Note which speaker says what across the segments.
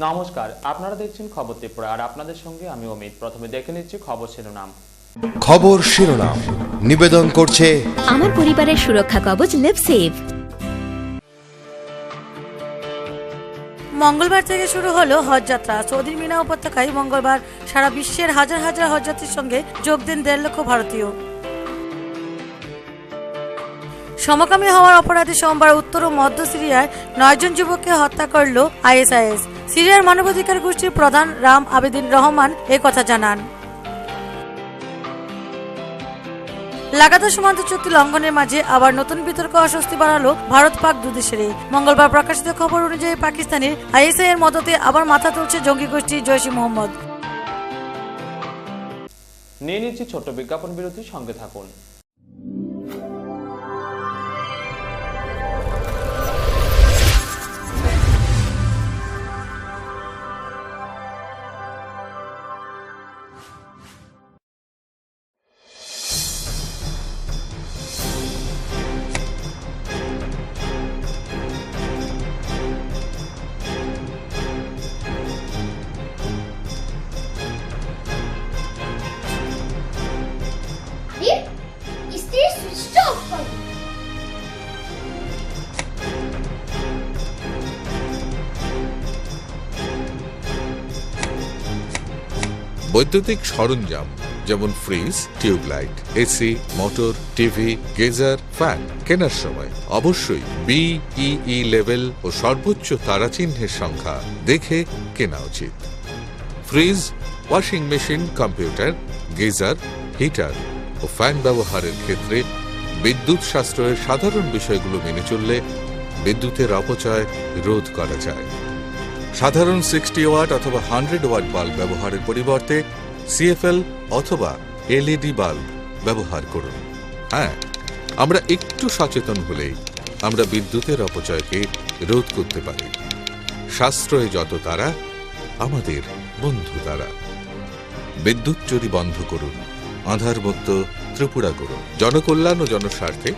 Speaker 1: নমস্কার, আপনারা দেখছেন খবর ত্রিপুরা আর আপনাদের সঙ্গে আমি অমিত। প্রথমে দেখে নিচ্ছি খবর শিরোনাম।
Speaker 2: খবর শিরোনাম নিবেদন করছে
Speaker 3: আমার পরিবারের সুরক্ষা কবচ লিভসেভ।
Speaker 4: মঙ্গলবার থেকে শুরু হলো হজ যাত্রা। সৌদির মিনা উপত্যকায় মঙ্গলবার সারা বিশ্বের হাজার হাজার হজযাত্রীর সঙ্গে যোগ দেন 1.5 লক্ষ ভারতীয়। সমকামী হওয়ার অপরাধে সোমবার উত্তর ও মধ্য সিরিয়ায় 9 জন যুবককে হত্যা করল আইএসআইএস। সিরিয়ার মানবাধিকার গোষ্ঠীর প্রধান রাম আবেদিন রহমান কথা জানান। লাগাতার সীমান্ত চুক্তি লঙ্ঘনের মাঝে আবার নতুন বিতর্ক অস্বস্তি বাড়ালো ভারত পাক দুদেশেরই। মঙ্গলবার প্রকাশিত খবর অনুযায়ী পাকিস্তানের আইএসআই এর মদতে আবার মাথা তুলছে জঙ্গি গোষ্ঠী জৈশ-ই মোহাম্মদ।
Speaker 1: নিয়ে নিচ্ছি ছোট্ট বিজ্ঞাপন বিরতির সঙ্গে থাকুন।
Speaker 5: বৈদ্যুতিক সরঞ্জাম যেমন fridge, tubelight, AC, motor, TV, geyser, fan কেনার সময় অবশ্যই BEE লেভেল ও সর্বোচ্চ তারাচিহ্নের সংখ্যা দেখে কেনা উচিত। Fridge, washing machine, computer, geyser, heater ও ফ্যান ব্যবহারের ক্ষেত্রে বিদ্যুৎ সাশ্রয়ের সাধারণ বিষয়গুলো মেনে চললে বিদ্যুতের অপচয় রোধ করা যায়। সাধারণ 60 ওয়াট অথবা 100 ওয়াট বাল্ব ব্যবহারের পরিবর্তে CFL অথবা LED বাল্ব ব্যবহার করুন। হ্যাঁ, আমরা একটু সচেতন হলেই আমরা বিদ্যুতের অপচয়কে রোধ করতে পারি। সাশ্রয়ে যত তারা, আমাদের বন্ধু তারা। বিদ্যুৎ চুরি বন্ধ করুন, আধারমুক্ত ত্রিপুরা করুন। জনকল্যাণ ও জনস্বার্থে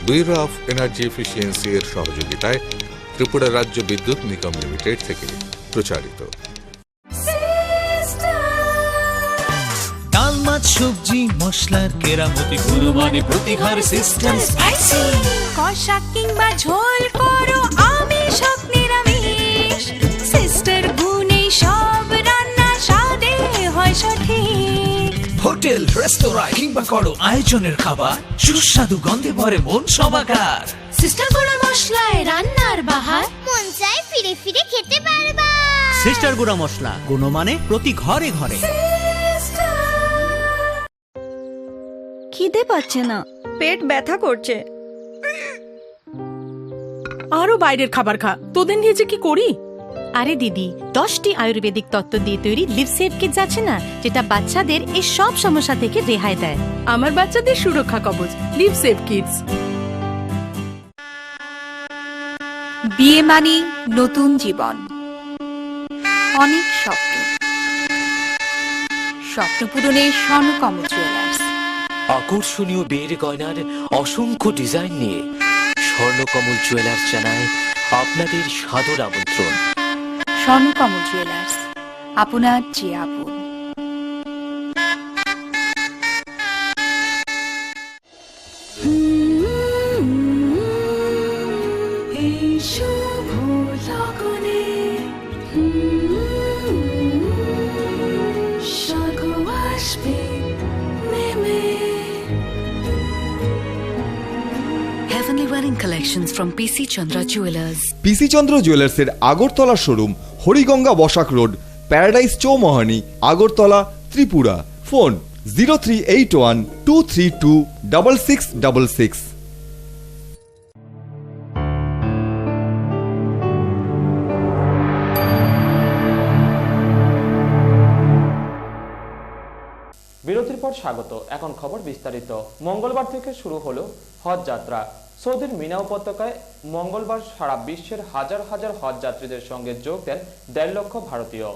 Speaker 5: ব্যুরো অফ এনার্জি এফিসিয়েন্সি এর সহযোগিতায় ত্রিপুরা রাজ্য বিদ্যুৎ নিগম লিমিটেড থেকে প্রচারিত।
Speaker 6: ডাল, মাছ, সবজি, মশলার কেরামতি কুরবানি প্রতিঘর সিস্টেম স্পাইসি।
Speaker 7: কষা কিংবা ঝোল করো আমিষ হোক নিরামিষ, সিস্টার গুনে সব রান্না স্বাদে হয় সঠিক।
Speaker 6: হোটেল, রেস্তোরাঁ কিংবা করো আয়োজনের খাবার, সুস্বাদু গন্ধে ভরে মন সবাকার।
Speaker 7: সিস্টার গুঁড়া মশলায় রান্নার বাহার,
Speaker 8: মন চাই ফিরে ফিরে খেতে পারবা।
Speaker 9: সিস্টার গুঁড়া মশলা, গুণমানে প্রতি ঘরে ঘরে।
Speaker 3: খিদে পাচ্ছে না,
Speaker 10: পেট ব্যথা করছে।
Speaker 11: আরো বাইরের খাবার খা, তোদের নিয়ে যে কি করি।
Speaker 12: আরে দিদি, 10টি আয়ুর্বেদিক তত্ত্ব দিয়ে তৈরি লিভসেভ কিটস আছে না, যেটা বাচ্চাদের এই সব সমস্যা থেকে রেহাই দেয়।
Speaker 11: আমার বাচ্চাদের সুরক্ষা কবচ লিভসেভ কিডস।
Speaker 10: বিয়ে মানে নতুন জীবন, অনেক স্বপ্ন, স্বপ্ন পূরণে স্বর্ণকমল জুয়েলার্স।
Speaker 13: আকর্ষণীয় বিয়ের গয়নার অসংখ্য ডিজাইন নিয়ে স্বর্ণকমল জুয়েলার্স জানায় আপনাদের সাদর আমন্ত্রণ।
Speaker 10: স্বর্ণকমল জুয়েলার্স, আপনার যে আপন।
Speaker 12: Heavenly wedding collections from PC Chandra Jewelers.
Speaker 2: PC Chandra Jewelers এর Agartala showroom, Hariganga Basak road, paradise Chowmuhani, Agartala, Tripura. Phone 0381-232-6666।
Speaker 1: বিরতির পর স্বাগত। এখন খবর বিস্তারিত। মঙ্গলবার থেকে শুরু হলো হজ যাত্রা। সৌদির মিনা উপত্যকায় মঙ্গলবার সারা বিশ্বের হাজার হাজার হজ যাত্রীদের সঙ্গে যোগ দেন 1.5 লক্ষ ভারতীয়।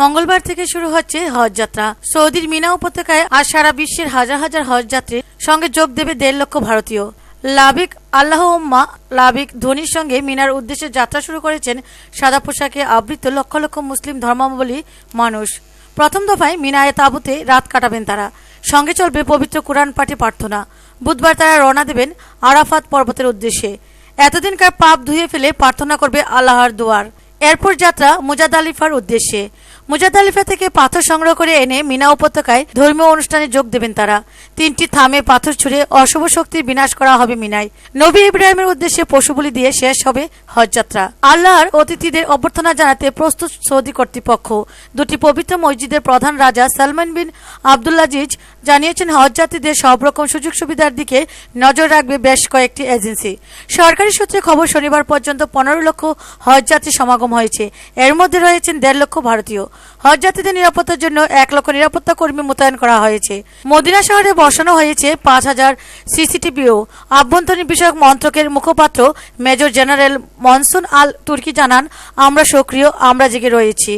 Speaker 4: মঙ্গলবার থেকে শুরু হচ্ছে হজ যাত্রা। সৌদির মিনা উপত্যকায় আজ সারা বিশ্বের হাজার হাজার হজ যাত্রীর সঙ্গে যোগ দেবে 1.5 লক্ষ ভারতীয়। লাবিক আল্লাহুম্মা লাবিক ধ্বনির সঙ্গে মিনার উদ্দেশ্যে যাত্রা শুরু করেছেন সাদা পোশাকে আবৃত লক্ষ লক্ষ মুসলিম ধর্মাবলম্বী মানুষ। প্রথম দফায় মিনায় তাঁবুতে রাত কাটাবেন তারা। সঙ্গে চলবে পবিত্র কুরআন পাঠে প্রার্থনা। বুধবার তারা রওনা দেবেন আরাফাত পর্বতের উদ্দেশ্যে। এতদিনকার পাপ ধুয়ে ফেলে প্রার্থনা করবে আল্লাহর দুয়ার। এরপর যাত্রা মুজাদালিফার উদ্দেশ্যে। মুজাদালিফা থেকে পাথর সংগ্রহ করে এনে মিনা উপত্যকায় ধর্মীয় অনুষ্ঠানে যোগ দেবেন তারা। 3টি থামে পাথর ছুঁড়ে অশুভ শক্তির বিনাশ করা হবে মিনায়। নবী ইব্রাহিমের উদ্দেশ্যে পশু বলি দিয়ে শেষ হবে হজ যাত্রা। আল্লাহর অতিথিদের অভ্যর্থনা জানাতে প্রস্তুত সৌদি কর্তৃপক্ষ। 2টি পবিত্র মসজিদের প্রধান রাজা সালমান বিন আব্দুল্লাজিজ জানিয়েছেন হজ যাত্রীদের সব রকম সুযোগ সুবিধার দিকে নজর রাখবে বেশ কয়েকটি এজেন্সি। সরকারি সূত্রে খবর শনিবার পর্যন্ত 15 লক্ষ হজ যাত্রী সমাগম হয়েছে। এর মধ্যে রয়েছেন 1.5 লক্ষ ভারতীয়। হজ যাত্রীদের নিরাপত্তার জন্য 1 লক্ষ নিরাপত্তা কর্মী মোতায়েন করা হয়েছে। মদিনা শহরে বসানো হয়েছে 5000 সিসিটিভিও। আভ্যন্তরীণ বিষয়ক মন্ত্রকের মুখপাত্র মেজর জেনারেল মনসুন আল তুর্কি জানান, আমরা সক্রিয়, আমরা জেগে রয়েছি।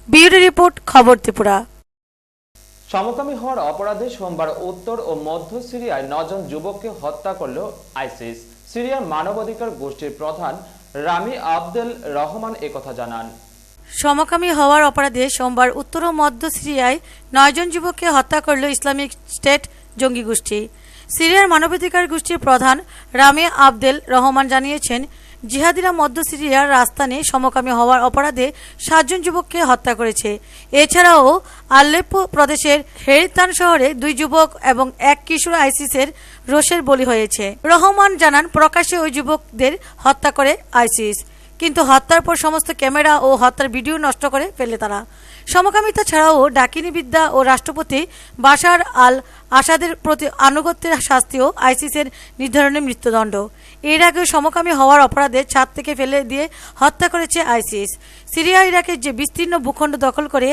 Speaker 4: বিউরো রিপোর্ট, খবর ত্রিপুরা।
Speaker 1: সমকামী হওয়ার অপরাধে সোমবার উত্তর ও মধ্য সিরিয়ায় 9 জন যুবককে হত্যা করল আইসিস। সিরিয়ার মানবাধিকার গোষ্ঠীর প্রধান রামি আবদেল রহমান একথা জানান।
Speaker 4: সমকামী হওয়ার অপরাধে সোমবার উত্তর ও মধ্য সিরিয়ায় 9 জন যুবককে হত্যা করল ইসলামিক স্টেট জঙ্গি গোষ্ঠী। সিরিয়ার মানবাধিকার গোষ্ঠীর প্রধান রামি আবদেল রহমান জানিয়েছেন, জিহাদিরা মধ্য সিরিয়ার রাজধানী সমকামী হওয়ার অপরাধে 7 জন যুবককে হত্যা করেছে। এছাড়াও আলেপ্পো প্রদেশের হেরিতান শহরে 2 যুবক এবং 1 কিশোর আইসিসের রোষের বলি হয়েছে। রহমান জানান, প্রকাশ্যে ওই যুবকদের হত্যা করে আইসিস, কিন্তু হত্যার পর সমস্ত ক্যামেরা ও হত্যার ভিডিও নষ্ট করে ফেলে তারা। সমকামিতা ছাড়াও ডাকিনী বিদ্যা ও রাষ্ট্রপতি বাশার আল আসাদের প্রতি আনুগত্যের শাস্তিও আইসিসের নির্ধারণে মৃত্যুদণ্ড। এর আগে সমকামী হওয়ার অপরাধে ছাদ থেকে ফেলে দিয়ে হত্যা করেছে আইসিস। সিরিয়া ইরাকের যে বিস্তীর্ণ ভূখণ্ড দখল করে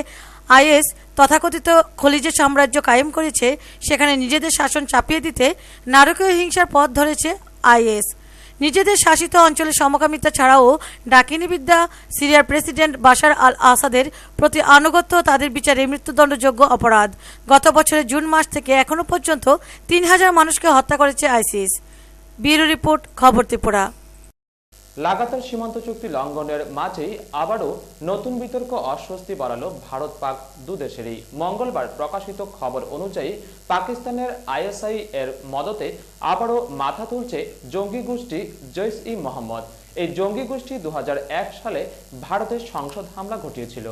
Speaker 4: আইএস তথাকথিত খলিজে সাম্রাজ্য কায়েম করেছে, সেখানে নিজেদের শাসন চাপিয়ে দিতে নারকীয় হিংসার পথ ধরেছে আইএস। নিজেদের শাসিত অঞ্চলে সমকামিতা ছাড়াও ডাকিনী বিদ্যা, সিরিয়ার প্রেসিডেন্ট বাশার আল আসাদের প্রতি আনুগত্য তাদের বিচারে মৃত্যুদণ্ডযোগ্য অপরাধ। গত বছরের জুন মাস থেকে এখনো পর্যন্ত 3000 মানুষকে হত্যা করেছে আইসিস। ব্যুরো রিপোর্ট, খবর ত্রিপুরা।
Speaker 1: লাগাতার সীমান্ত চুক্তি লঙ্ঘনের মাঝেই আবারও নতুন বিতর্ক অস্বস্তি বাড়ালো ভারত পাক দুদেশেরই। মঙ্গলবার প্রকাশিত খবর অনুযায়ী পাকিস্তানের আইএসআই এর মদতে আবারও মাথা তুলছে জঙ্গি গোষ্ঠী জৈশ-ই-মোহাম্মদ। এই জঙ্গি গোষ্ঠী 2001 সালে ভারতের সংসদ হামলা ঘটিয়েছিল।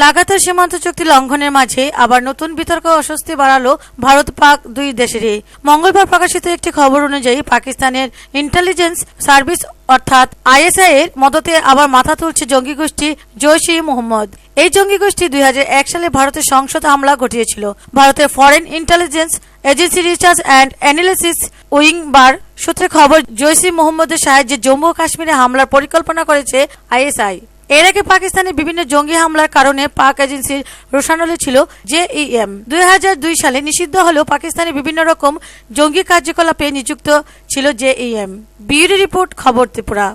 Speaker 4: লাগাতার সীমান্ত চুক্তি লঙ্ঘনের মাঝে আবার নতুন বিতর্ক অস্বস্তি বাড়ালো ভারত পাক 2 দেশেরই। মঙ্গলবার প্রকাশিত একটি খবর অনুযায়ী পাকিস্তানের ইন্টেলিজেন্স সার্ভিস অর্থাৎ আইএসআই এর মদতে আবার মাথা তুলছে জঙ্গি গোষ্ঠী জৈশ-ই-মোহাম্মদ। এই জঙ্গি গোষ্ঠী 2001 সালে ভারতের সংসদ হামলা ঘটিয়েছিল। ভারতের foreign intelligence agency research and analysis wing বার সূত্রে খবর, জৈশ-ই-মোহাম্মদের সাহায্যে জম্মু ও কাশ্মীরে হামলার পরিকল্পনা করেছে আইএসআই। এর আগে পাকিস্তানের বিভিন্ন জঙ্গি হামলার কারণে পাক এজেন্সির রোশানলে ছিল জেইএম। 2002 সালে নিষিদ্ধ হলেও পাকিস্তানের বিভিন্ন রকম জঙ্গি কার্যকলাপে নিযুক্ত ছিল জেইএম। ব্যুরো রিপোর্ট, খবর ত্রিপুরা।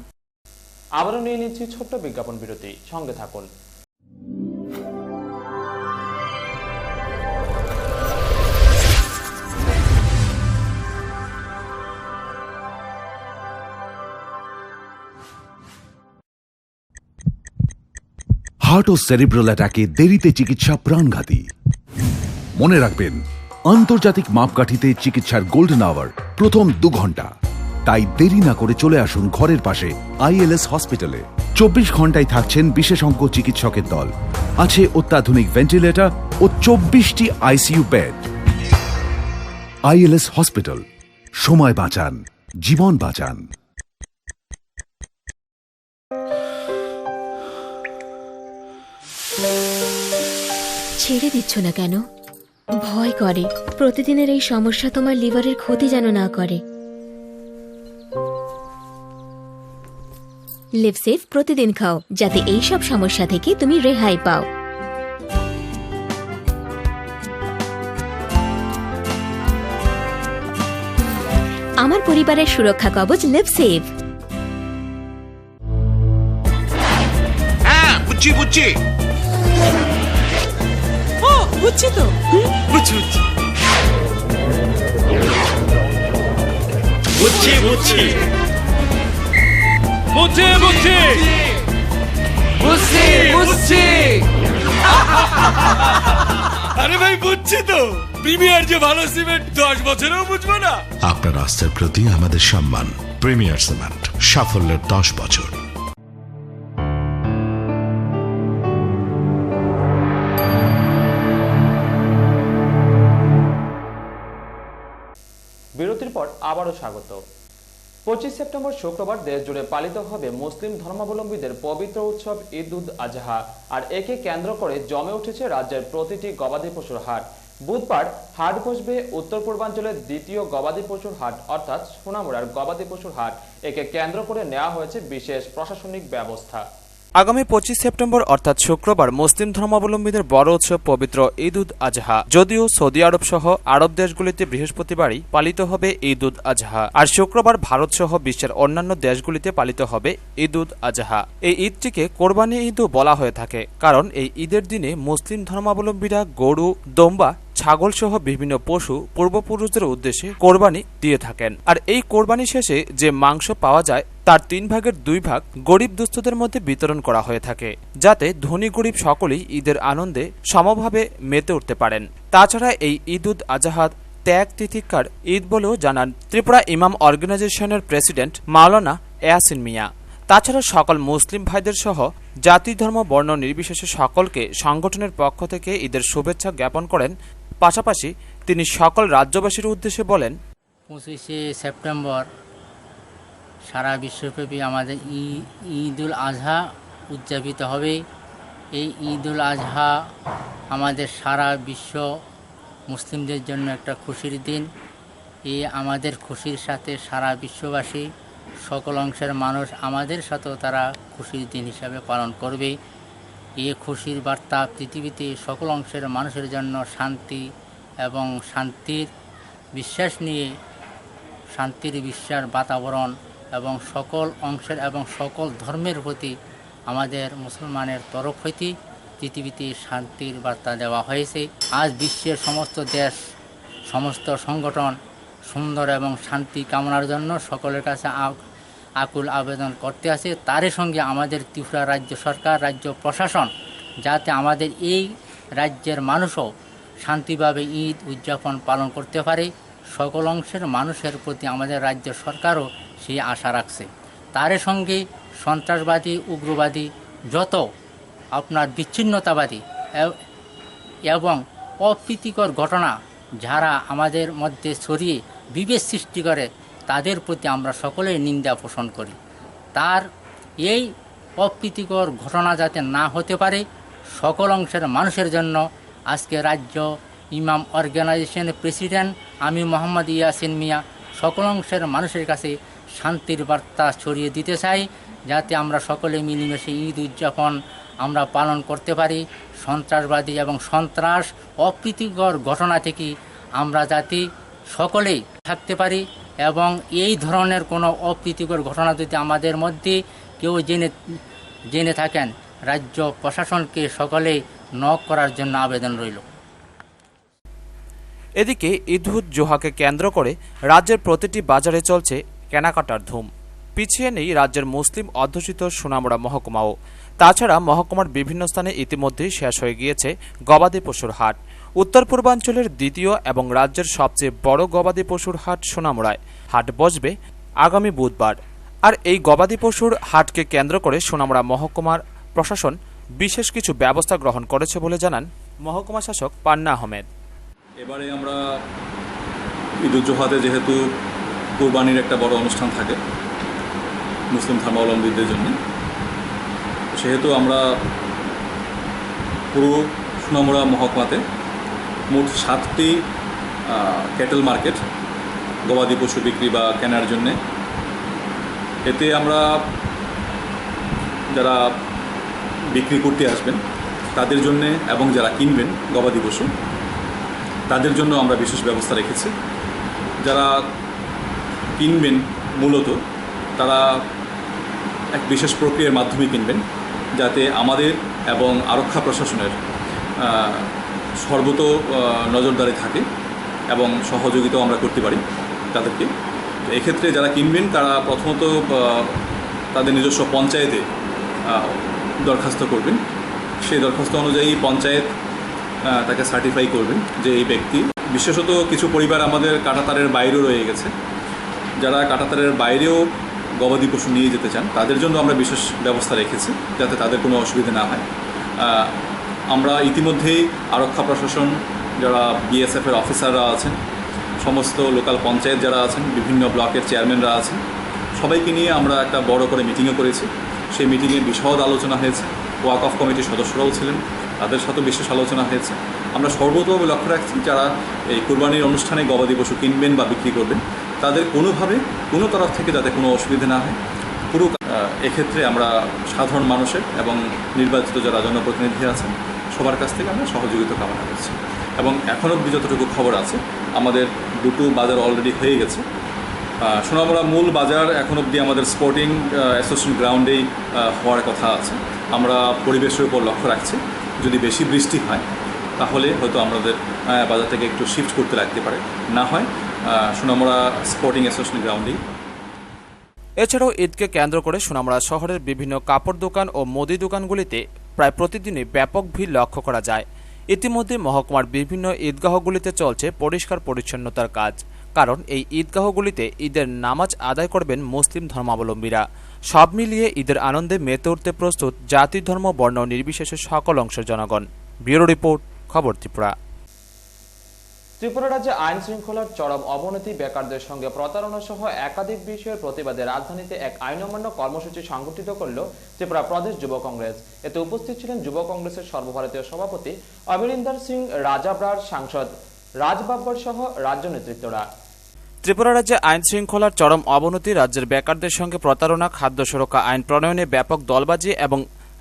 Speaker 1: আবারও নিয়ে নিচ্ছি ছোট্ট বিজ্ঞাপন বিরতি, সঙ্গে থাকুন।
Speaker 14: হার্ট ও সেরিব্রাল অ্যাটাকে দেরিতে চিকিৎসা প্রাণঘাতী। মনে রাখবেন, আন্তর্জাতিক মাপকাঠিতে চিকিৎসার গোল্ডেন আওয়ার প্রথম 2 ঘন্টা। তাই দেরি না করে চলে আসুন ঘরের পাশে আইএলএস হসপিটালে। 24 ঘন্টায় থাকছেন বিশেষজ্ঞ চিকিৎসকের দল। আছে অত্যাধুনিক ভেন্টিলেটর ও 24টি আইসিইউ বেড। আইএলএস হসপিটাল, সময় বাঁচান, জীবন বাঁচান।
Speaker 3: ছেড়ে দিচ্ছ না কেন? ভয় করে প্রতিদিনের এই সমস্যা তোমার লিভারের ক্ষতি যেন না করে। লিভসেভ প্রতিদিন খাও, যাতে এই সব সমস্যা থেকে তুমি রেহাই পাও। আমার পরিবারের সুরক্ষা কবচ লিভসেভ।
Speaker 6: হ্যাঁ, বুঝছি বুঝছি
Speaker 11: বুঝছি তো,
Speaker 6: বুঝছি বুঝছি
Speaker 15: বুঝছি বুঝছি বুঝছি বুঝছি বুঝছি বুঝছি আরে ভাই বুঝছি তো, প্রিমিয়ার যে ভালো সিমেন্ট 10 বছরেও বুঝবো না।
Speaker 16: আপনার আস্থার প্রতি আমাদের সম্মান। প্রিমিয়ার সিমেন্ট, সাফল্যের 10 বছর।
Speaker 1: বিরতির পর আবারও স্বাগত। 25 সেপ্টেম্বর শুক্রবার দেশ জুড়ে পালিত হবে মুসলিম ধর্মাবলম্বীদের পবিত্র উৎসব ঈদ উল আজহা। আর একে কেন্দ্র করে জমে উঠেছে রাজ্যের প্রতিটি গবাদি পশুর হাট। বুধবার হাট বসবে উত্তর পূর্বাঞ্চলের দ্বিতীয় গবাদি পশুর হাট অর্থাৎ সোনামুড়ার গবাদি পশুর হাট। একে কেন্দ্র করে নেওয়া হয়েছে বিশেষ প্রশাসনিক ব্যবস্থা। আগামী 25 সেপ্টেম্বর অর্থাৎ শুক্রবার মুসলিম ধর্মাবলম্বীদের বড় উৎসব পবিত্র ঈদ উল আজহা। যদিও সৌদি আরব সহ আরব দেশগুলিতে বৃহস্পতিবারই পালিত হবে ঈদ উল আজহা, আর শুক্রবার ভারত সহ বিশ্বের অন্যান্য দেশগুলিতে পালিত হবে ঈদ উল আজহা। এই ঈদটিকে কোরবানি ঈদও বলা হয়ে থাকে, কারণ এই ঈদের দিনে মুসলিম ধর্মাবলম্বীরা গরু, দম্বা, ছাগল সহ বিভিন্ন পশু পূর্বপুরুষদের উদ্দেশ্যে কোরবানি দিয়ে থাকেন। আর এই কোরবানি শেষে যে মাংস পাওয়া যায় তার 3 ভাগের 2 ভাগ গরিব দুস্থদের মধ্যে বিতরণ করা হয়ে থাকে, যাতে ধনী গরিব সকলেই ঈদের আনন্দে সমভাবে মেতে উঠতে পারেন। তাছাড়া এই ঈদ উল আজহা ত্যাগ তিথিকার ঈদ বলেও জানান ত্রিপুরা ইমাম অর্গানাইজেশনের প্রেসিডেন্ট মাওলানা ইয়াসিন মিয়া। তাছাড়া সকল মুসলিম ভাইদের সহ জাতি, ধর্ম, বর্ণ নির্বিশেষে সকলকে সংগঠনের পক্ষ থেকে ঈদের শুভেচ্ছা জ্ঞাপন করেন। পাশাপাশি তিনি সকল রাজ্যবাসীর উদ্দেশ্যে বলেন,
Speaker 17: 25শে সেপ্টেম্বর সারা বিশ্বব্যাপী আমাদের ঈদ উল আজহা উদযাপিত হবে। এই ঈদ উল আজহা আমাদের সারা বিশ্ব মুসলিমদের জন্য একটা খুশির দিন। এই আমাদের খুশির সাথে সারা বিশ্ববাসী সকল অংশের মানুষ আমাদের সাথেও তারা খুশির দিন হিসাবে পালন করবে। এই খুশির বার্তা পৃথিবীতে সকল অংশের মানুষের জন্য শান্তি এবং শান্তির বিশ্বাস নিয়ে, শান্তির বিশ্বাস বাতাবরণ এবং সকল অংশের এবং সকল ধর্মের প্রতি আমাদের মুসলমানের তরফ হইতে পৃথিবীতে শান্তির বার্তা দেওয়া হয়েছে। আজ বিশ্বের সমস্ত দেশ, সমস্ত সংগঠন সুন্দর এবং শান্তি কামনার জন্য সকলের কাছে আকুল আবেদন করতে আছে। তারই সঙ্গে আমাদের ত্রিপুরা রাজ্য সরকার, রাজ্য প্রশাসন যাতে আমাদের এই রাজ্যের মানুষও শান্তিভাবে ঈদ উদযাপন পালন করতে পারে, সকল অংশের মানুষের প্রতি আমাদের রাজ্য সরকারও সেই আশা রাখছে। তারই সঙ্গে সন্ত্রাসবাদী, উগ্রবাদী, যত আপনার বিচ্ছিন্নতাবাদী এবং অপ্রীতিকর ঘটনা যারা আমাদের মধ্যে ছড়িয়ে বিভেদ সৃষ্টি করে, তাদের প্রতি আমরা সকলেই নিন্দা পোষণ করি। তার এই অপ্রীতিকর ঘটনা যাতে না হতে পারে, সকল অংশের মানুষের জন্য আজকে রাজ্য ইমাম অর্গানাইজেশনের প্রেসিডেন্ট আমি মোহাম্মদ ইয়াসিন মিয়া সকল অংশের মানুষের কাছে শান্তির বার্তা ছড়িয়ে দিতে চাই, যাতে আমরা সকলে মিলেমিশে ঈদ উদযাপন আমরা পালন করতে পারি। সন্ত্রাসবাদী এবং সন্ত্রাস, অপ্রীতিকর ঘটনা থেকে আমরা যাতে সকলেই থাকতে পারি, এবং এই ধরনের কোনো অপ্রীতিকর ঘটনা যদি আমাদের মধ্যে কেউ জেনে থাকেন, রাজ্য প্রশাসনকে সকলেই নক করার জন্য আবেদন রইল।
Speaker 1: এদিকে ঈদ উল জোহাকে কেন্দ্র করে রাজ্যের প্রতিটি বাজারে চলছে কেনাকাটার ধুম। পিছিয়ে নেই রাজ্যের মুসলিম অধ্যুষিত সোনামুড়া মহকুমাও। তাছাড়া মহকুমার বিভিন্ন স্থানে ইতিমধ্যেই শেষ হয়ে গিয়েছে গবাদি পশুর হাট। উত্তর পূর্বাঞ্চলের দ্বিতীয় এবং রাজ্যের সবচেয়ে বড় গবাদি পশুর হাট সোনামুড়ায় হাট বসবে আগামী বুধবার। আর এই গবাদি পশুর হাটকে কেন্দ্র করে সোনামুড়া মহকুমার প্রশাসন বিশেষ কিছু ব্যবস্থা গ্রহণ করেছে বলে জানান মহকুমা শাসক পান্না আহমেদ।
Speaker 18: এবারে আমরা ঈদ উল জোহাতে যেহেতু কুরবানির একটা বড় অনুষ্ঠান থাকে মুসলিম ধর্মাবলম্বীদের জন্য, সেহেতু আমরা পুরো সোনামুড়া মহকুমাতে মোট 7টি ক্যাটেল মার্কেট গবাদি পশু বিক্রি বা কেনার জন্যে। এতে আমরা যারা বিক্রি করতে আসবেন তাদের জন্যে এবং যারা কিনবেন গবাদি পশু তাদের জন্য আমরা বিশেষ ব্যবস্থা রেখেছি। যারা কিনবেন মূলত তারা এক বিশেষ প্রক্রিয়ার মাধ্যমে কিনবেন, যাতে আমাদের এবং আরক্ষা প্রশাসনের সর্বত নজরদারি থাকে এবং সহযোগিতাও আমরা করতে পারি তাদেরকে। এক্ষেত্রে যারা কিনবেন তারা প্রথমত তাদের নিজস্ব পঞ্চায়েতে দরখাস্ত করবেন। সেই দরখাস্ত অনুযায়ী পঞ্চায়েত তাকে সার্টিফাই করবেন যে এই ব্যক্তি, বিশেষত কিছু পরিবার আমাদের কাঁটাতারের বাইরেও রয়ে গেছে, যারা কাঁটাতারের বাইরেও গবাদি পশু নিয়ে যেতে চান তাদের জন্য আমরা বিশেষ ব্যবস্থা রেখেছি যাতে তাদের কোনো অসুবিধা না হয়। আমরা ইতিমধ্যেই আরক্ষা প্রশাসন, যারা বিএসএফের অফিসাররা আছেন, সমস্ত লোকাল পঞ্চায়েত যারা আছেন, বিভিন্ন ব্লকের চেয়ারম্যানরা আছেন, সবাইকে নিয়ে আমরা একটা বড় করে মিটিংও করেছি। সেই মিটিংয়ে বিশদ আলোচনা হয়েছে। ওয়াক অফ কমিটির সদস্যরাও ছিলেন, তাদের সাথেও বিশেষ আলোচনা হয়েছে। আমরা সর্বতভাবে লক্ষ্য রাখছি যারা এই কোরবানির অনুষ্ঠানে গবাদি পশু কিনবেন বা বিক্রি করবেন তাদের কোনোভাবে কোনো তরফ থেকে যাতে কোনো অসুবিধা না হয়। পুরো এক্ষেত্রে আমরা সাধারণ মানুষের এবং নির্বাচিত যারা জনপ্রতিনিধি আছেন সবার কাছ থেকে আমরা সহযোগিতা কামনা করছি। এবং এখন অবধি যতটুকু খবর আছে আমাদের দুটো বাজার অলরেডি হয়ে গেছে। সোনামুড়া মূল বাজার এখন অবধি আমাদের স্পোর্টিং অ্যাসোসিয়েশন গ্রাউন্ডেই হওয়ার কথা আছে। আমরা পরিবেশের উপর লক্ষ্য রাখছি, যদি বেশি বৃষ্টি হয় তাহলে হয়তো আমাদের বাজার থেকে একটু শিফট করতে লাগতে পারে, না হয় সোনামুড়া স্পোর্টিং অ্যাসোসিয়েশন গ্রাউন্ডেই।
Speaker 1: এছাড়াও ঈদকে কেন্দ্র করে সোনামুড়া শহরের বিভিন্ন কাপড় দোকান ও মুদি দোকানগুলিতে প্রায় প্রতিদিনই ব্যাপক ভিড় লক্ষ্য করা যায়। ইতিমধ্যে মহকুমার বিভিন্ন ঈদগাহগুলিতে চলছে পরিষ্কার পরিচ্ছন্নতার কাজ, কারণ এই ঈদগাহগুলিতে ঈদের নামাজ আদায় করবেন মুসলিম ধর্মাবলম্বীরা। সব মিলিয়ে ঈদের আনন্দে মেতে উঠতে প্রস্তুত জাতি, ধর্ম, বর্ণ নির্বিশেষে সকল অংশের জনগণ। ব্যুরো রিপোর্ট, খবর ত্রিপুরা। ত্রিপুরা রাজ্যে আইন শৃঙ্খলার চরম অবনতি, বেকারদের সঙ্গে প্রতারণা সহ একাধিক বিষয়ের প্রতিবাদে রাজধানীতে এক আইন অমান্য কর্মসূচি সংগঠিত করল ত্রিপুরা প্রদেশ যুব কংগ্রেস। এতে উপস্থিত ছিলেন যুব কংগ্রেসের সর্বভারতীয় সভাপতি অমরিন্দর সিং রাজাব্রার, সাংসদ রাজ বাব্বর সহ রাজ্য নেতৃত্বরা। ত্রিপুরা রাজ্যে আইন শৃঙ্খলার চরম অবনতি, রাজ্যের বেকারদের সঙ্গে প্রতারণা, খাদ্য সুরক্ষা আইন প্রণয়নে ব্যাপক দলবাজি এবং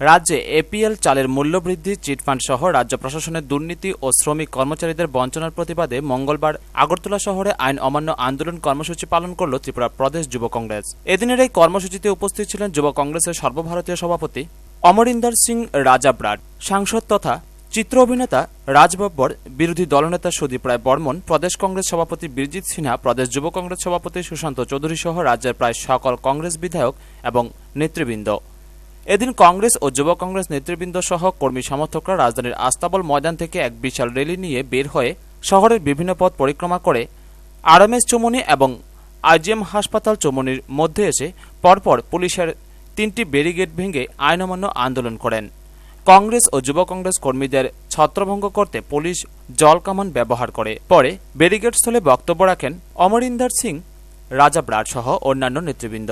Speaker 1: রাজ্যে এপিএল চালের মূল্য বৃদ্ধি, চিটফান্ড সহ রাজ্য প্রশাসনের দুর্নীতি ও শ্রমিক কর্মচারীদের বঞ্চনার প্রতিবাদে মঙ্গলবার আগরতলা শহরে আইন অমান্য আন্দোলন কর্মসূচি পালন করল ত্রিপুরা প্রদেশ যুব কংগ্রেস। এদিনের এই কর্মসূচিতে উপস্থিত ছিলেন যুব কংগ্রেসের সর্বভারতীয় সভাপতি অমরিন্দর সিং রাজাব্রার, সাংসদ তথা চিত্র অভিনেতা রাজ বাব্বর, বিরোধী দলনেতা সুদীপ রায় বর্মন, প্রদেশ কংগ্রেস সভাপতি বীরজিৎ সিনহা, প্রদেশ যুব কংগ্রেস সভাপতি সুশান্ত চৌধুরী সহ রাজ্যের প্রায় সকল কংগ্রেস বিধায়ক এবং নেতৃবৃন্দ। এদিন কংগ্রেস ও যুব কংগ্রেস নেতৃবৃন্দ সহ কর্মী সমর্থকরা রাজধানীর আস্তাবল ময়দান থেকে এক বিশাল র্যালি নিয়ে বের হয়ে শহরের বিভিন্ন পথ পরিক্রমা করে আরএমএস চৌমুহনী এবং আইজিএম হাসপাতাল চৌমুহনীর মধ্যে এসে পরপর পুলিশের 3টি ব্যারিকেড ভেঙে আইন অমান্য আন্দোলন করেন। কংগ্রেস ও যুব কংগ্রেস কর্মীদের ছত্রভঙ্গ করতে পুলিশ জলকামান ব্যবহার করে। পরে ব্যারিকেডস্থলে বক্তব্য রাখেন অমরিন্দর সিং রাজাব্রার সহ অন্যান্য নেতৃবৃন্দ।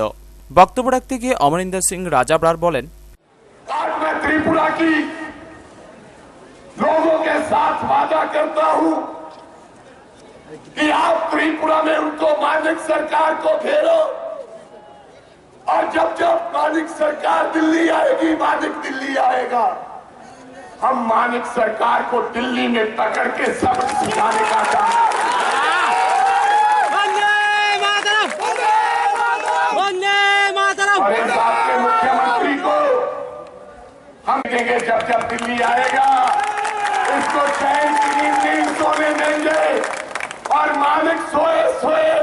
Speaker 1: বক্তব্য রাখতে গিয়ে অমরিন্দর সিং রাজাব্রার বলেন,
Speaker 19: आज मैं त्रिपुरा की लोगों के साथ वादा करता हूं कि आप त्रिपुरा में उनको मानिक सरकार को घेरो, और जब जब मानिक सरकार दिल्ली आएगी, मानिक दिल्ली आएगा, हम मानिक सरकार को दिल्ली में पकड़ के सबक सिखाने का काम और इस बात के मुख्यमंत्री को हम देंगे, जब जब दिल्ली आएगा इसको चैन की नींद सोने देंगे, और मालिक सोए सोए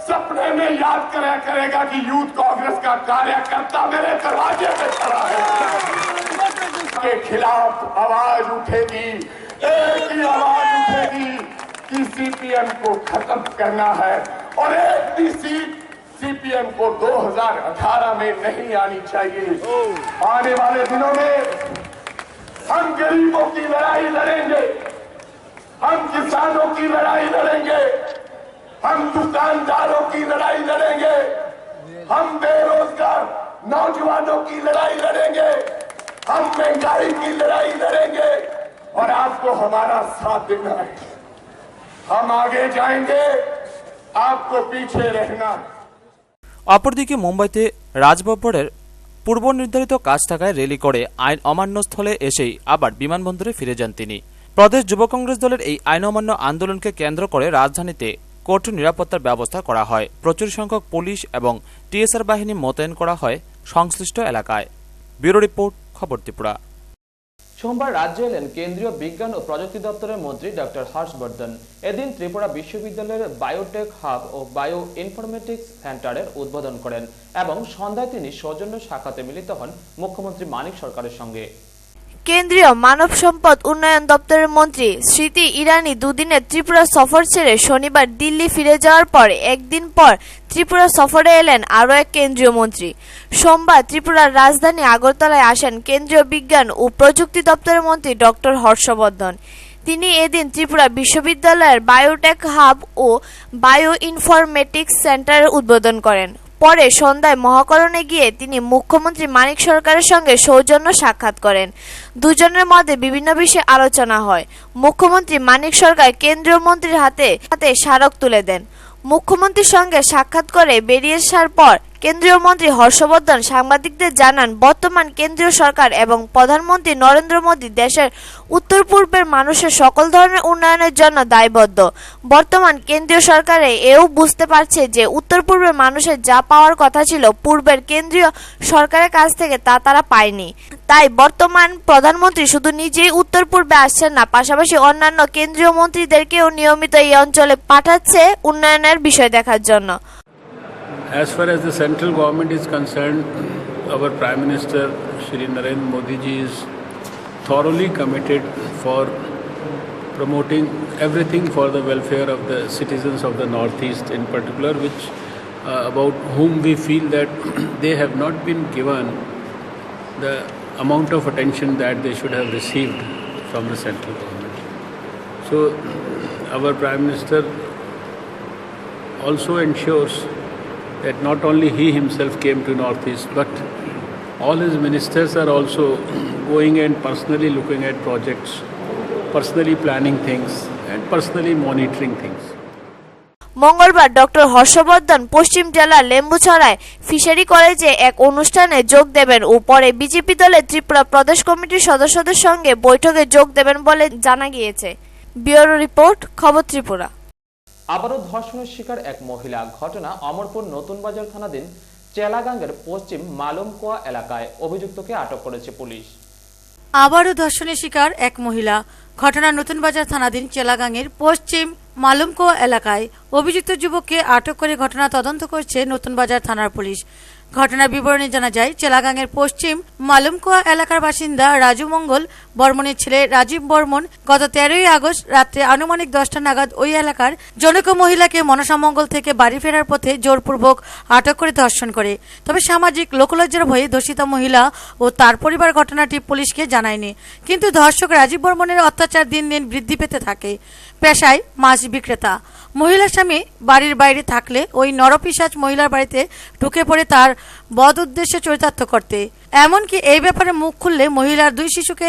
Speaker 19: सपने में याद करेगा कि यूथ कांग्रेस का कार्यकर्ता मेरे दरवाजे पे खड़ा है। के खिलाफ आवाज उठेगी, एक ही आवाज उठेगी कि सीपीएम को खत्म करना है, और एक भी सीट सीपीएम को 2018 में नहीं आनी चाहिए। आने वाले दिनों में हम गरीबों की लड़ाई लड़ेंगे, हम किसानों की लड़ाई लड़ेंगे, हम दुकानदारों की लड़ाई लड़ेंगे, हम बेरोजगार नौजवानों की लड़ाई लड़ेंगे, हम महंगाई की लड़ाई लड़ेंगे, और आपको हमारा साथ देना है। हम आगे जाएंगे, आपको पीछे रहना है।
Speaker 1: অপরদিকে মুম্বাইতে রাজ বাব্বরের পূর্ব নির্ধারিত কাজ থাকায় র্যালি করে আইন অমান্য স্থলে এসেই আবার বিমানবন্দরে ফিরে যান তিনি। প্রদেশ যুব কংগ্রেস দলের এই আইন অমান্য আন্দোলনকে কেন্দ্র করে রাজধানীতে কঠোর নিরাপত্তার ব্যবস্থা করা হয়। প্রচুর সংখ্যক পুলিশ এবং টিএসআর বাহিনী মোতায়েন করা হয় সংশ্লিষ্ট এলাকায়। ব্যুরো রিপোর্ট, খবর ত্রিপুরা। সোমবার রাজ্যে এলেন কেন্দ্রীয় বিজ্ঞান ও প্রযুক্তি দপ্তরের মন্ত্রী ডক্টর হর্ষবর্ধন। এদিন ত্রিপুরা বিশ্ববিদ্যালয়ের বায়োটেক হাব ও বায়ো ইনফরমেটিক্স সেন্টারের উদ্বোধন করেন এবং সন্ধ্যায় তিনি সৌজন্য সাক্ষাতে মিলিত হন মুখ্যমন্ত্রী মানিক সরকারের সঙ্গে।
Speaker 20: কেন্দ্রীয় মানব সম্পদ উন্নয়ন দপ্তরের মন্ত্রী স্মৃতি ইরানি দুদিনের ত্রিপুরা সফর ছেড়ে শনিবার দিল্লি ফিরে যাওয়ার পর একদিন পর ত্রিপুরা সফরে এলেন আরও এক কেন্দ্রীয় মন্ত্রী। সোমবার ত্রিপুরার রাজধানী আগরতলায় আসেন কেন্দ্রীয় বিজ্ঞান ও প্রযুক্তি দপ্তরের মন্ত্রী ডক্টর হর্ষবর্ধন। তিনি এদিন ত্রিপুরা বিশ্ববিদ্যালয়ের বায়োটেক হাব ও বায়ো ইনফরমেটিক্স সেন্টারের উদ্বোধন করেন। পরে সন্ধ্যায় মহাকরণে গিয়ে তিনি মুখ্যমন্ত্রী মানিক সরকারের সঙ্গে সৌজন্য সাক্ষাৎ করেন। দুজনের মধ্যে বিভিন্ন বিষয়ে আলোচনা হয়। মুখ্যমন্ত্রী মানিক সরকার কেন্দ্রীয় মন্ত্রীর হাতে স্মারক তুলে দেন। মুখ্যমন্ত্রীর সঙ্গে সাক্ষাৎ করে বেরিয়ে আসার পর কেন্দ্রীয় মন্ত্রী হর্ষবর্ধন সাংবাদিকদের জানান, বর্তমান কেন্দ্রীয় সরকার এবং প্রধানমন্ত্রী নরেন্দ্র মোদী দেশের উত্তর পূর্বের মানুষের সকল ধরনের উন্নয়নের জন্য দায়বদ্ধ। বর্তমান কেন্দ্রীয় সরকারে এও বুঝতে পারছে যে উত্তর পূর্বের মানুষের যা পাওয়ার কথা ছিল পূর্বের কেন্দ্রীয় সরকারের কাছ থেকে তা তারা পায়নি। তাই বর্তমান প্রধানমন্ত্রী শুধু নিজেই উত্তর পূর্বে আসছেন না, পাশাপাশি অন্যান্য কেন্দ্রীয় মন্ত্রীদেরকেও নিয়মিত এই অঞ্চলে পাঠাচ্ছে উন্নয়নের বিষয় দেখার জন্য।
Speaker 21: As far as the central government is concerned, our Prime Minister Shri Narendra Modi ji is thoroughly committed for promoting everything for the welfare of the citizens of the Northeast in particular, which about whom we feel that they have not been given the amount of attention that they should have received from the central government. So our Prime Minister also ensures that not only he himself came to Northeast, but all his ministers are also going and personally looking at projects, personally planning things and personally monitoring things.
Speaker 20: মঙ্গলবার doctor Harshvardhan পশ্চিম জেলার লেম্বুছড়ায় fishery কলেজে এক অনুষ্ঠানে যোগ দেবেন ও পরে BJP দলের ত্রিপুরা প্রদেশ কমিটির সদস্যদের সঙ্গে বৈঠকে যোগ দেবেন বলে জানা গিয়েছে। ব্যুরো রিপোর্ট, খবর ত্রিপুরা।
Speaker 1: আবারও ধর্ষণের শিকার এক মহিলা। ঘটনা অমরপুর নতুন বাজার থানাধীন চেলাগাঙ্গের পশ্চিম মালুমকোয়া এলাকায়। অভিযুক্তকে আটক করেছে পুলিশ।
Speaker 4: আবারও ধর্ষণের শিকার এক মহিলা। ঘটনা নতুন বাজার থানাধীন চেলাগাঙ্গের পশ্চিম মালুমকোয়া এলাকায়। অভিযুক্ত যুবককে আটক করে ঘটনা তদন্ত করছে নতুন বাজার থানার পুলিশ। ঘটনার বিবরণী জানা যায়, চেলাগাঙ্গের পশ্চিম মালুমকোয়া এলাকার বাসিন্দা রাজু মঙ্গল বর্মনের ছেলে রাজীব বর্মন গত 13ই আগস্ট রাত্রে আনুমানিক 10টা নাগাদ ওই এলাকার জনৈক মহিলাকে মনসামঙ্গল থেকে বাড়ি ফেরার পথে জোরপূর্বক আটক করে ধর্ষণ করে। তবে সামাজিক লোকলজ্জার ভয়ে ধর্ষিতা মহিলা ও তার পরিবার ঘটনাটি পুলিশকে জানায়নি। কিন্তু ধর্ষক রাজীব বর্মনের অত্যাচার দিন দিন বৃদ্ধি পেতে থাকে। পেশায় মাছ বিক্রেতা। মহিলার স্বামী বাড়ির বাইরে থাকলে ওই নরপিশাচ মহিলার বাড়িতে ঢুকে পড়ে তার বদ উদ্দেশ্যে চরিতার্থ করতে। এমনকি এই ব্যাপারে মুখ খুললে মহিলার 2 শিশুকে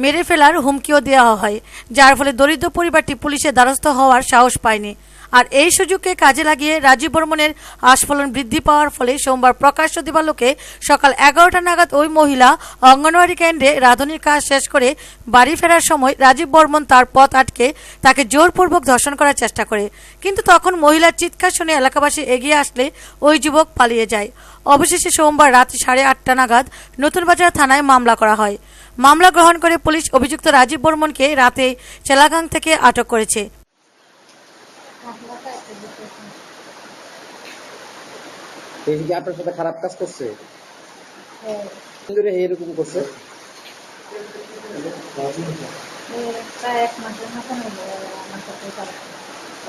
Speaker 4: মেরে ফেলার হুমকিও দেওয়া হয়, যার ফলে দরিদ্র পরিবারটি পুলিশের দ্বারস্থ হওয়ার সাহস পায়নি। আর এই সুযোগকে কাজে লাগিয়ে রাজীব বর্মনের আস্ফলন বৃদ্ধি পাওয়ার ফলে সোমবার প্রকাশ্য দিবালোকে সকাল 11টা নাগাদ ওই মহিলা অঙ্গনওয়াড়ি কেন্দ্রে রাঁধুনির কাজ শেষ করে বাড়ি ফেরার সময় রাজীব বর্মন তার পথ আটকে তাকে জোরপূর্বক ধর্ষণ করার চেষ্টা করে। কিন্তু তখন মহিলার চিৎকার শুনে এলাকাবাসী এগিয়ে আসলে ওই যুবক পালিয়ে যায়। অবশেষে সোমবার রাত 8:30 নাগাদ নতুন বাজার থানায় মামলা করা হয়। মামলা গ্রহণ করে পুলিশ অভিযুক্ত রাজীব বর্মনকে রাতে চেলাগাং থেকে আটক করেছে।
Speaker 22: আপনার সাথে খারাপ কাজ করছে, এরকম করছে।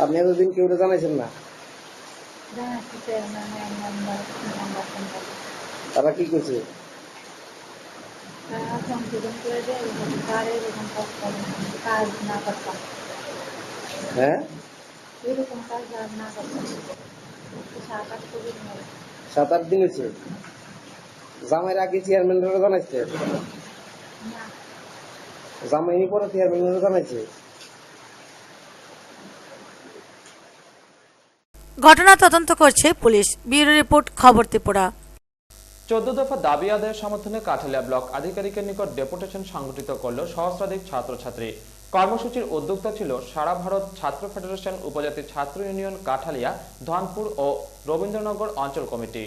Speaker 22: আপনি এতদিন কেউ জানাইছেন না? তারা কি করছে? হ্যাঁ, 7-8 দিন হয়েছে। জামাইয়ের আগে চেয়ারম্যানরা জানাইছে, জামাইনি পরে চেয়ারম্যানরা জানাইছে।
Speaker 4: ঘটনা তদন্ত করছে পুলিশ। ব্যুরো রিপোর্ট, খবর ত্রিপুরা।
Speaker 1: 14 দফা দাবি আদায়ের সমর্থনে কাঠালিয়া ব্লক আধিকারিকের নিকট ডেপুটেশন সংগঠিত করল সহস্রাধিক ছাত্রছাত্রী। কর্মসূচির উদ্যোক্তা ছিল সারা ভারত ছাত্র ফেডারেশন, উপজাতি ছাত্র ইউনিয়ন কাঠালিয়া, ধনপুর ও রবীন্দ্রনগর অঞ্চল কমিটি।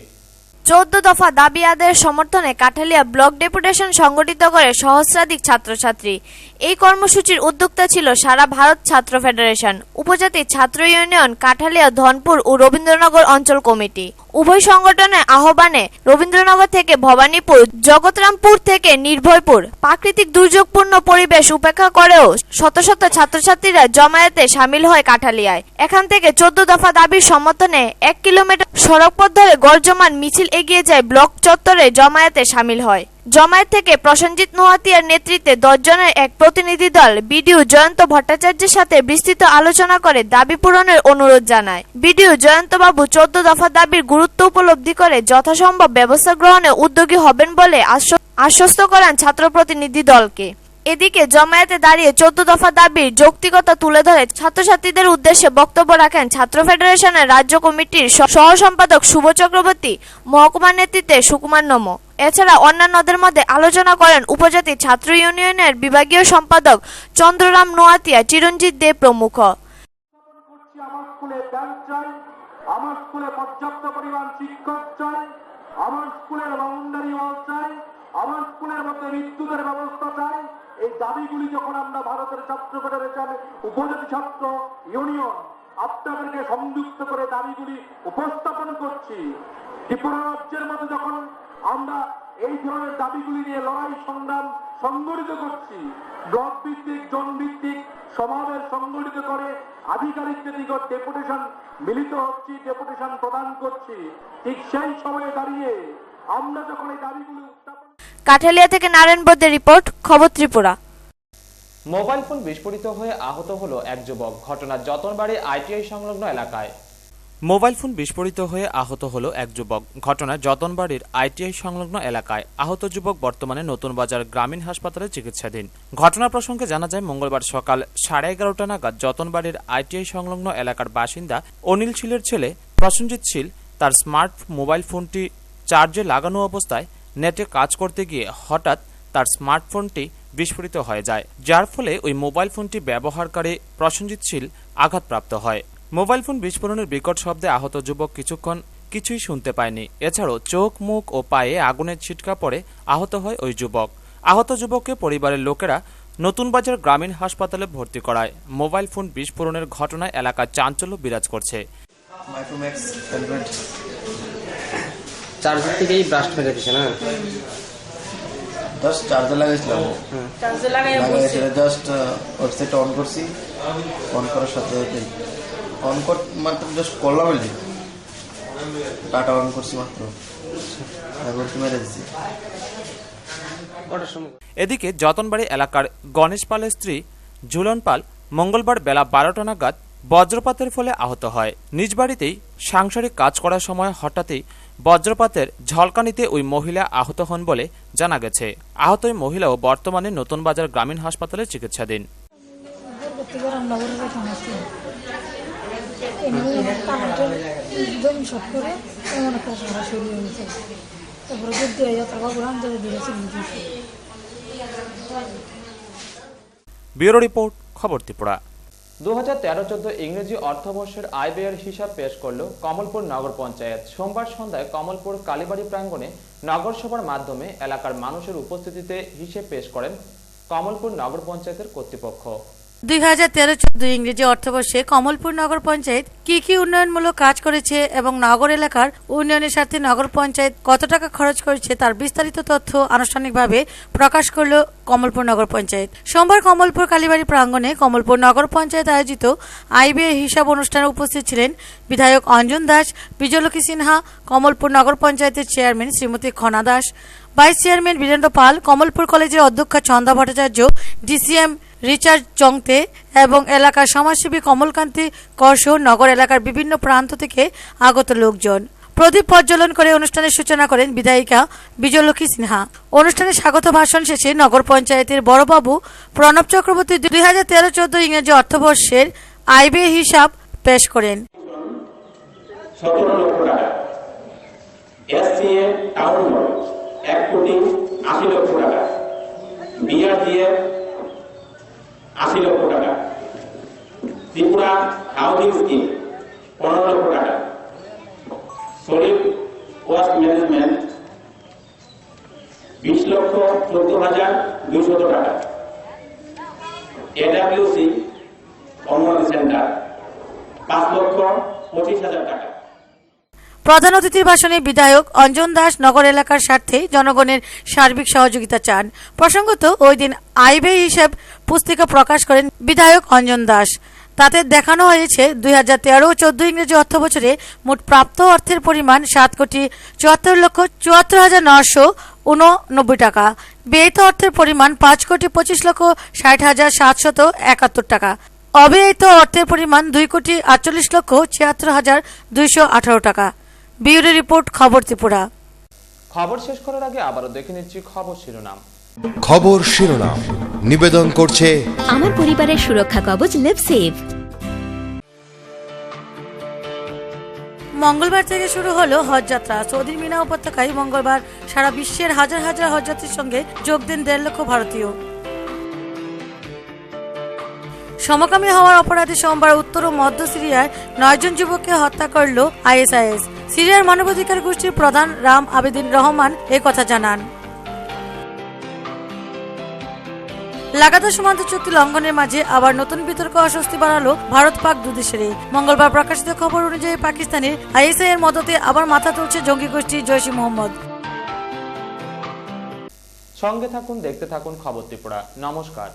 Speaker 20: 14 দফা দাবি আদায়ের সমর্থনে কাঠালিয়া ব্লক ডেপুটেশন সংগঠিত করে সহস্রাধিক ছাত্রছাত্রী। এই কর্মসূচির উদ্যোক্তা ছিল সারা ভারত ছাত্র ফেডারেশন, উপজাতি ছাত্র ইউনিয়ন, কাঠালিয়া, ধনপুর ও রবীন্দ্রনগর অঞ্চল কমিটি। উভয় সংগঠনের আহ্বানে রবীন্দ্রনগর থেকে ভবানীপুর, জগৎরামপুর থেকে নির্ভয়পুর প্রাকৃতিক দুর্যোগপূর্ণ পরিবেশ উপেক্ষা করেও শত শত ছাত্রছাত্রীরা জমায়েতে সামিল হয় কাঠালিয়ায়। এখান থেকে 14 দফা দাবির সমর্থনে 1 কিলোমিটার সড়কপথ ধরে গর্জমান মিছিল এগিয়ে যায় ব্লক চত্বরে জমায়েতে সামিল হয়। জমায়েত থেকে প্রসেনজিৎ নোয়াতিয়ার নেতৃত্বে 10 জনের এক প্রতিনিধি দল বিডিও জয়ন্ত ভট্টাচার্যের সাথে বিস্তৃত আলোচনা করে দাবি পূরণের অনুরোধ জানায়। বিডিও জয়ন্তবাবু 14 দফা দাবির গুরুত্ব উপলব্ধি করে যথাসম্ভব ব্যবস্থা গ্রহণে উদ্যোগী হবেন বলে আশ্বস্ত করেন ছাত্র প্রতিনিধি দলকে। এদিকে জমায়েতে দাঁড়িয়ে 14 দফা দাবির যৌক্তিকতা তুলে ধরে ছাত্রছাত্রীদের উদ্দেশ্যে বক্তব্য রাখেন ছাত্র ফেডারেশনের রাজ্য কমিটির সহ সম্পাদক শুভ চক্রবর্তী, মহকুমা নেতৃত্বে সুকুমার নম। এছাড়া অন্যান্যদের মধ্যে আলোচনা করেন উপজাতি ছাত্র ইউনিয়নের বিভাগীয় সম্পাদক চন্দ্ররাম নোয়াতিয়া, চিরঞ্জিত দে প্রমুখ।
Speaker 5: আমার স্কুলে পর্যাপ্ত পরিমাণ শিক্ষক চাই, আমার স্কুলের বাউন্ডারি ওয়াল চাই, আমার স্কুলের মধ্যে বিদ্যুতের ব্যবস্থা চাই। এই দাবিগুলি যখন আমরা ভারতের ছাত্র ফেডারেশন, উপজাতি ছাত্র ইউনিয়ন আপনাদেরকে সংযুক্ত করে দাবিগুলি উপস্থাপন করছি, ত্রিপুরা রাজ্যের মধ্যে যখন আমরা এই ধরনের দাবিগুলি নিয়ে লড়াই সংগ্রাম সংগঠিত করছি, ব্লক ভিত্তিক, জন ভিত্তিক সমাবেশ সংগঠিত করে আধিকারিকদের নিকট ডেপুটেশন মিলিত হচ্ছি, ডেপুটেশন প্রদান করছি, ঠিক সেই সময়ে দাঁড়িয়ে আমরা যখন এই দাবিগুলি উত্থাপন।
Speaker 20: কাঠালিয়া থেকে নারায়ণ বৈদ্যের রিপোর্ট, খবর ত্রিপুরা।
Speaker 1: মোবাইল ফোন বিস্ফোরিত হয়ে আহত হলো এক যুবক। ঘটনা যতনবাড়ি আইটিআই সংলগ্ন এলাকায়। মোবাইল ফোন বিস্ফোরিত হয়ে আহত হলো এক যুবক। ঘটনা যতনবাড়ির আইটিআই সংলগ্ন এলাকায়। আহত যুবক বর্তমানে নতুন বাজার গ্রামীণ হাসপাতালে চিকিৎসাধীন। ঘটনা প্রসঙ্গে জানা যায়, মঙ্গলবার সকাল 11:30 নাগাদ যতনবাড়ির আইটিআই সংলগ্ন এলাকার বাসিন্দা অনিল শীলের ছেলে প্রসেনজিৎ শীল তার স্মার্ট মোবাইল ফোনটি চার্জে লাগানো অবস্থায় নেটে কাজ করতে গিয়ে হঠাৎ তার স্মার্টফোনটি বিস্ফোরিত হয়ে যায়, যার ফলে ওই মোবাইল ফোনটি ব্যবহারকারী প্রসেনজিৎ শীল আঘাতপ্রাপ্ত হয়। মোবাইল ফোন বিস্ফোরণের বিকট শব্দে আহত যুবক কিছুক্ষণ কিছুই শুনতে পায়নি। এছাড়াও চোখ, মুখ ও পায়ে আগুনের ছিটকা পড়ে আহত হয় ওই যুবক। আহত যুবককে পরিবারের লোকেরা নতুন বাজার গ্রামীণ হাসপাতালে ভর্তি করায়। মোবাইল ফোন বিস্ফোরণের ঘটনায় এলাকায় চাঞ্চল্য বিরাজ করছে।
Speaker 7: চার্জার থেকেই ব্লাস্ট হয়ে গেছে না? জাস্ট চার্জার লাগাইছিলাম, চার্জার লাগাইছিল, জাস্ট ওয়েবসাইট অন করছি, অন করার সাথে অন কর মাত্র জাস্ট করলাম, ডাটা অন করছি মাত্র, তারপর মেরে দিচ্ছি।
Speaker 1: এদিকে যতনবাড়ি এলাকার গণেশ পালের স্ত্রী ঝুলন পাল মঙ্গলবার বেলা 12টা নাগাদ বজ্রপাতের ফলে আহত হয়। নিজ বাড়িতেই সাংসারিক কাজ করার সময় হঠাৎই বজ্রপাতের ঝলকানিতে ওই মহিলা আহত হন বলে জানা গেছে। আহত ওই মহিলাও বর্তমানে নতুন বাজার গ্রামীণ হাসপাতালে চিকিৎসাধীন। ব্যুরো রিপোর্ট, খবর ত্রিপুরা। 2013-14 ইংরেজি অর্থবর্ষের আয় ব্যয়ের হিসাব পেশ করল কমলপুর নগর পঞ্চায়েত। সোমবার সন্ধ্যায় কমলপুর কালীবাড়ি প্রাঙ্গণে নগরসভার মাধ্যমে এলাকার মানুষের উপস্থিতিতে হিসেব পেশ করেন কমলপুর নগর পঞ্চায়েতের কর্তৃপক্ষ।
Speaker 4: 2013-14 ইংরেজি অর্থবর্ষে কমলপুর নগর পঞ্চায়েত কি কি উন্নয়নমূলক কাজ করেছে এবং নগর এলাকার উন্নয়নের স্বার্থে নগর পঞ্চায়েত কত টাকা খরচ করেছে তার বিস্তারিত তথ্য আনুষ্ঠানিকভাবে প্রকাশ করল কমলপুর নগর পঞ্চায়েত। সোমবার কমলপুর কালীবাড়ি প্রাঙ্গণে কমলপুর নগর পঞ্চায়েত আয়োজিত আয় ব্যয় হিসাব অনুষ্ঠানে উপস্থিত ছিলেন বিধায়ক অঞ্জন দাস, বিজয়লক্ষ্মী সিনহা, কমলপুর নগর পঞ্চায়েতের chairman Shrimati Khana Das, vice chairman Birendra Pal, Kamalpur কলেজের অধ্যক্ষ চন্দা ভট্টাচার্য, ডিসিএম রিচার্ড চংতে এবং এলাকার সমাজসেবী কমলকান্তি কর সহ নগর এলাকার বিভিন্ন প্রান্ত থেকে আগত লোকজন। প্রদীপ প্রজ্বলন করে অনুষ্ঠানের সূচনা করেন বিধায়িকা বিজয়লক্ষ্মী সিনহা। অনুষ্ঠানে স্বাগত ভাষণ শেষে নগর পঞ্চায়েতের বড়বাবু প্রণব চক্রবর্তী 2013-14 ইংরেজি অর্থবর্ষের আয় ব্যয় হিসাব পেশ করেন।
Speaker 23: 17 লক্ষ টাকা, এসসিএ টাউন 1,80,00,000 টাকা, বিআরডিএফ 80 লক্ষ টাকা, ত্রিপুরা হাউজিং স্কিম 15 লক্ষ টাকা, সলিড ওয়াস্ট ম্যানেজমেন্ট 20,14,200 টাকা, এডব্লিউসি অঙ্গনওয়াড়ি সেন্টার 5,25,000 টাকা।
Speaker 4: প্রধান অতিথির ভাষণে বিধায়ক অঞ্জন দাস নগর এলাকার স্বার্থে জনগণের সার্বিক সহযোগিতা চান। প্রসঙ্গত ওই দিন আয় ব্যয় হিসাব পুস্তিকা প্রকাশ করেন বিধায়ক অঞ্জন দাস। তাতে দেখানো হয়েছে 2013-14 ইংরেজি অর্থ বছরে মোট প্রাপ্ত অর্থের পরিমাণ 7,74,989 টাকা, ব্যয়িত অর্থের পরিমাণ 5,25,60,771 টাকা, অব্যয়িত অর্থের পরিমাণ 2,48,76,218 টাকা। ব্যুরো রিপোর্ট, খবর ত্রিপুরা।
Speaker 1: খবর শেষ করার আগে আবারও দেখে নিচ্ছি খবর শিরোনাম।
Speaker 8: খবর শিরোনাম নিবেদন করছে
Speaker 3: আমার পরিবারের সুরক্ষা কবচ লিভসেভ।
Speaker 4: মঙ্গলবার থেকে শুরু হলো হজ যাত্রা। সৌদির মিনা উপত্যকায় মঙ্গলবার সারা বিশ্বের হাজার হাজার হজযাত্রীর সঙ্গে যোগ দেন 1.5 লক্ষ ভারতীয়। সমকামী হওয়ার অপরাধে সোমবার উত্তর ও মধ্য সিরিয়ায় 9 জন যুবককে হত্যা করল আইএসআইএস। সিরিয়ার মানবাধিকার গোষ্ঠীর প্রধান রাম আবেদিন রহমান কথা জানান। লাগাতার সীমান্ত চুক্তি লঙ্ঘনের মাঝে আবার নতুন বিতর্ক অস্বস্তি বাড়ালো ভারত পাক দুদেশেরই। মঙ্গলবার প্রকাশিত খবর অনুযায়ী পাকিস্তানের আইএসআই এর মদতে আবার মাথা তুলছে জঙ্গি গোষ্ঠী জৈশ-ই মোহাম্মদ।
Speaker 1: সঙ্গে থাকুন, দেখতে থাকুন খবর ত্রিপুরা। নমস্কার।